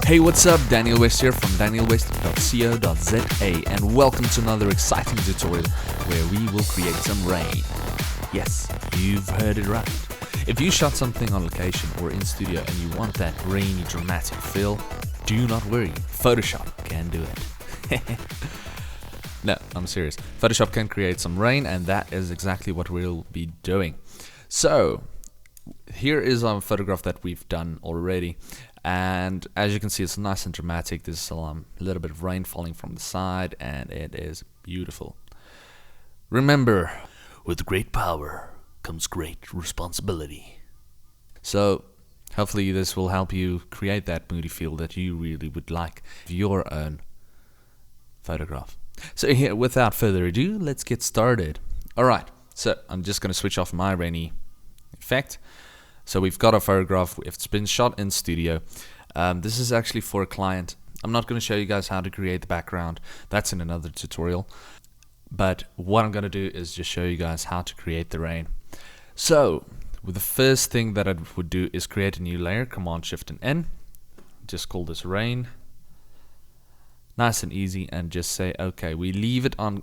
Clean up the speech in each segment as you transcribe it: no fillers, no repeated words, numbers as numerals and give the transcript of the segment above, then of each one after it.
Hey, what's up? Daniel West here from danielwest.co.za, and welcome to another exciting tutorial where we will create some rain. Yes, you've heard it right. If you shot something on location or in studio and you want that rainy dramatic feel, do not worry, Photoshop can do it. No, I'm serious. Photoshop can create some rain, and that is exactly what we'll be doing. So, here is our photograph that we've done already. And as you can see, it's nice and dramatic. There's a little bit of rain falling from the side, and it is beautiful. Remember, with great power comes great responsibility. So, hopefully this will help you create that moody feel that you really would like for your own photograph. So here, without further ado, let's get started. Alright, so I'm just going to switch off my rainy effect. So we've got a photograph, it's been shot in studio. This is actually for a client. I'm not going to show you guys how to create the background, that's in another tutorial. But what I'm going to do is just show you guys how to create the rain. So, the first thing that I would do is create a new layer, Command Shift and N. Just call this rain. Nice and easy, and just say, okay, we leave it on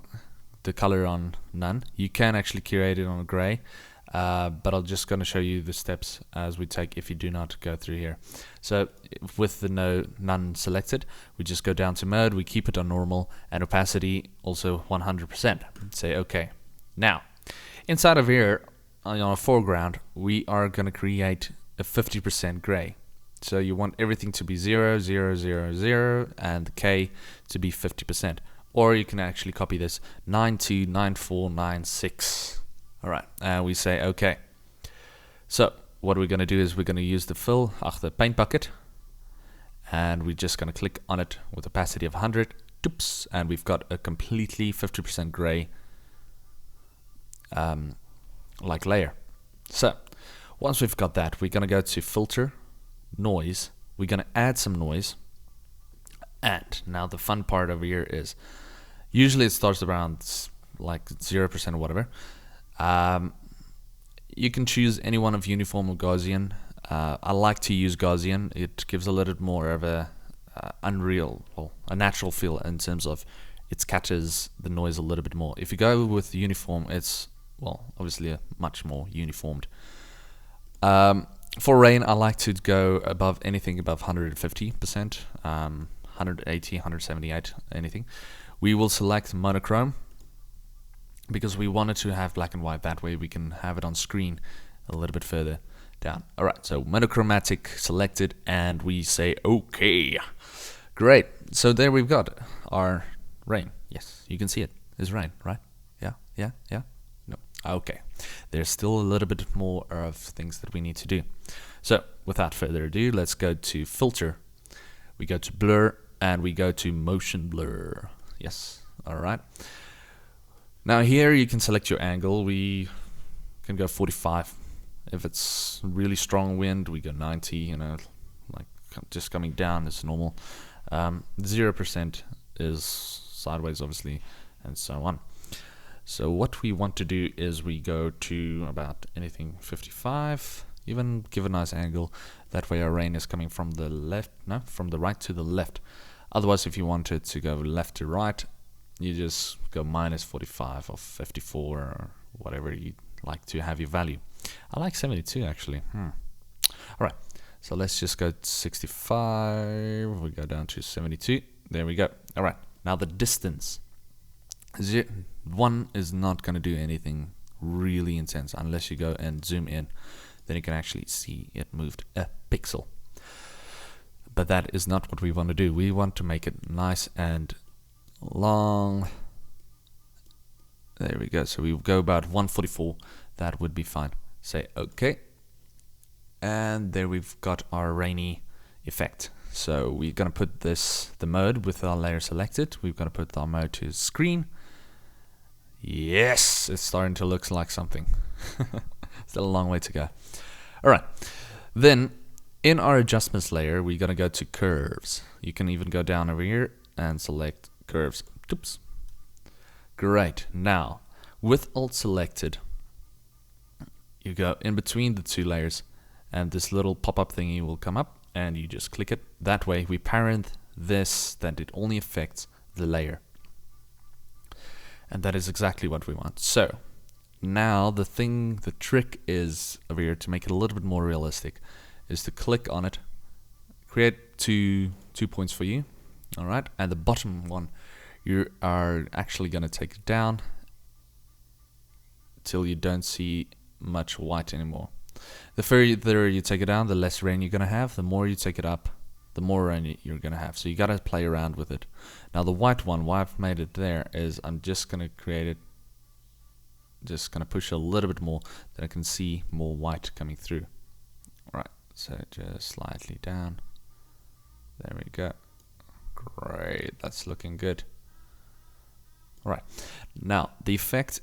the color on none. You can actually create it on a gray. But I'm just going to show you the steps as we take if you do not go through here. So with the none selected, we just go down to mode, we keep it on normal, and opacity also 100%. Say OK. Now, inside of here, on our foreground, we are going to create a 50% gray. So you want everything to be 0, 0, 0, 0, and the K to be 50%. Or you can actually copy this 929496. Alright, and we say OK. So, what we're going to do is we're going to use the fill, the paint bucket, and we're just going to click on it with opacity of 100, oops, and we've got a completely 50% gray like layer. So, once we've got that, we're going to go to filter, noise, we're going to add some noise, and now the fun part over here is, usually it starts around like 0% or whatever. You can choose any one of uniform or Gaussian. I like to use Gaussian. It gives a little more of a a natural feel in terms of it catches the noise a little bit more. If you go with uniform, it's obviously much more uniformed. For rain, I like to go above anything above 150%, 180, 178, anything. We will select monochrome, because we wanted to have black and white, that way we can have it on screen a little bit further down. Alright, so monochromatic selected, and we say OK. Great, so there we've got our rain. Yes, you can see it. It's rain, right? Yeah? No. Okay, there's still a little bit more of things that we need to do. So, without further ado, let's go to filter. We go to blur, and we go to motion blur. Yes, alright. Now here you can select your angle. We can go 45. If it's really strong wind, we go 90, like just coming down is normal. 0% is sideways, obviously, and so on. So what we want to do is we go to about anything 55, even give a nice angle. That way our rain is coming from the from the right to the left. Otherwise, if you wanted to go left to right, you just go minus 45 or 54 or whatever you like to have your value. I like 72 actually. Alright, so let's just go to 65. We go down to 72. There we go. Alright, now the distance. 1 is not going to do anything really intense unless you go and zoom in. Then you can actually see it moved a pixel. But that is not what we want to do. We want to make it nice and long. There we go. So we go about 144. That would be fine. Say OK, and there we've got our rainy effect. So we're gonna put the mode with our layer selected. We're gonna put our mode to screen. Yes, it's starting to look like something. Still a long way to go. Alright, then in our adjustments layer, we're gonna go to curves. You can even go down over here and select curves. Oops. Great. Now, with Alt selected, you go in between the two layers, and this little pop-up thingy will come up, and you just click it. That way we parent this, that it only affects the layer. And that is exactly what we want. So now the trick is over here to make it a little bit more realistic is to click on it, create two points for you. All right, and the bottom one, you are actually going to take it down till you don't see much white anymore. The further you take it down, the less rain you're going to have. The more you take it up, the more rain you're going to have. So you got to play around with it. Now the white one, why I've made it there is I'm just going to create it, just going to push a little bit more, that I can see more white coming through. Right, so just slightly down. There we go. Great, that's looking good. Alright, now the effect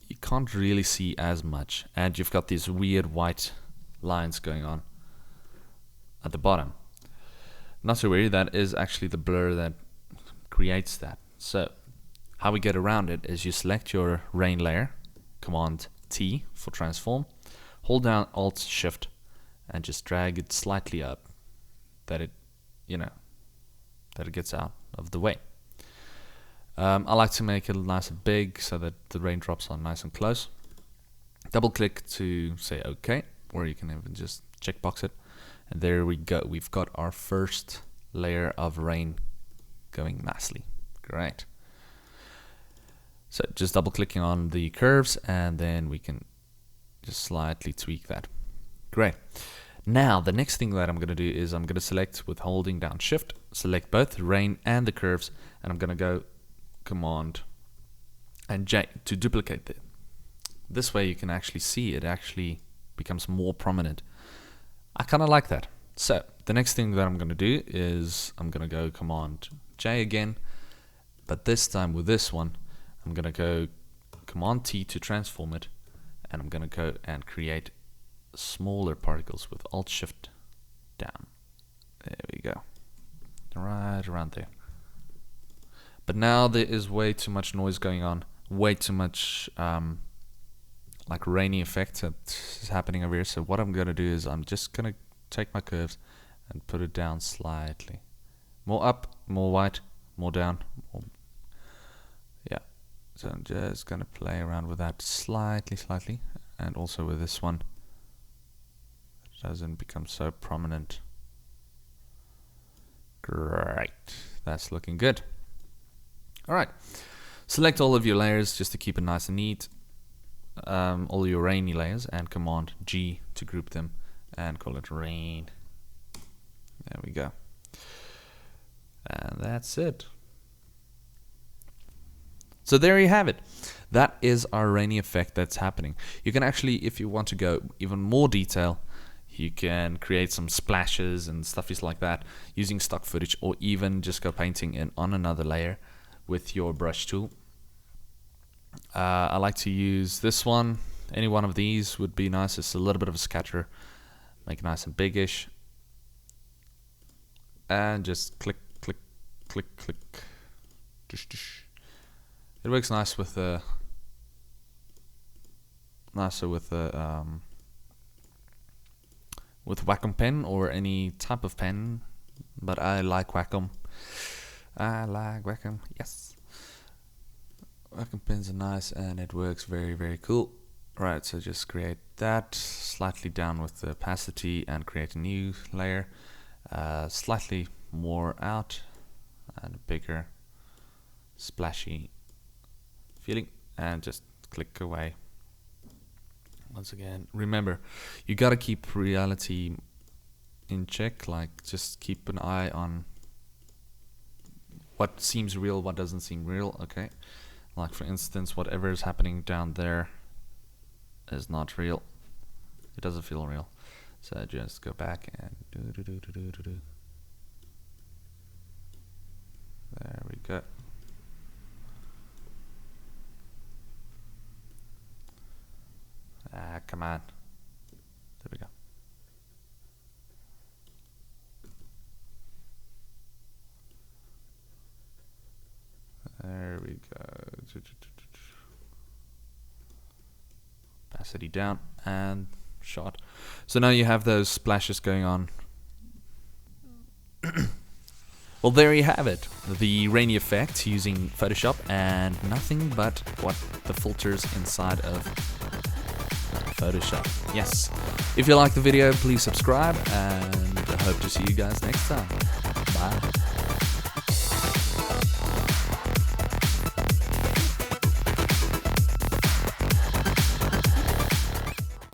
you can't really see as much, and you've got these weird white lines going on at the bottom. Not to worry, that is actually the blur that creates that. So how we get around it is you select your rain layer, Command T for transform, hold down Alt Shift and just drag it slightly up, that it, that it gets out of the way. I like to make it nice and big so that the raindrops are nice and close. Double click to say OK, or you can even just checkbox it. And there we go. We've got our first layer of rain going nicely. Great. So just double clicking on the curves and then we can just slightly tweak that. Great. Now the next thing that I'm going to do is I'm going to select with holding down Shift, select both rain and the curves, and I'm going to go Command and J to duplicate it. This way you can actually see it actually becomes more prominent. I kind of like that. So the next thing that I'm going to do is I'm going to go Command J again, but this time with this one I'm going to go Command T to transform it, and I'm going to go and create smaller particles with Alt Shift down. There we go. Right around there. But now there is way too much noise going on, way too much like rainy effect that is happening over here. So what I'm going to do is I'm just going to take my curves and put it down slightly. More up, more white, more down. More. Yeah. So I'm just going to play around with that slightly, and also with this one. It doesn't become so prominent. Great. That's looking good. Alright, select all of your layers just to keep it nice and neat, all your rainy layers, and Command G to group them and call it rain. There we go. And that's it. So there you have it. That is our rainy effect that's happening. You can actually, if you want to go even more detail, you can create some splashes and stuffies like that using stock footage, or even just go painting in on another layer with your brush tool. I like to use this one. Any one of these would be nice. It's a little bit of a scatterer. Make it nice and biggish. And just click. It works nice with the with Wacom pen or any type of pen, but I like Wacom. Yes. Wacom pens are nice and it works very cool. Right, so just create that, slightly down with the opacity and create a new layer, slightly more out and bigger, splashy feeling, and just click away. Once again, remember, you gotta keep reality in check, like just keep an eye on what seems real, what doesn't seem real. Okay, like for instance, whatever is happening down there is not real. It doesn't feel real. So just go back and do. There we go. Come on. There we go. There we go. Opacity down and shot. So now you have those splashes going on Well, there you have it, the rainy effect using Photoshop and nothing but what the filters inside of Photoshop. Yes. If you like the video, please subscribe, and I hope to see you guys next time. Bye.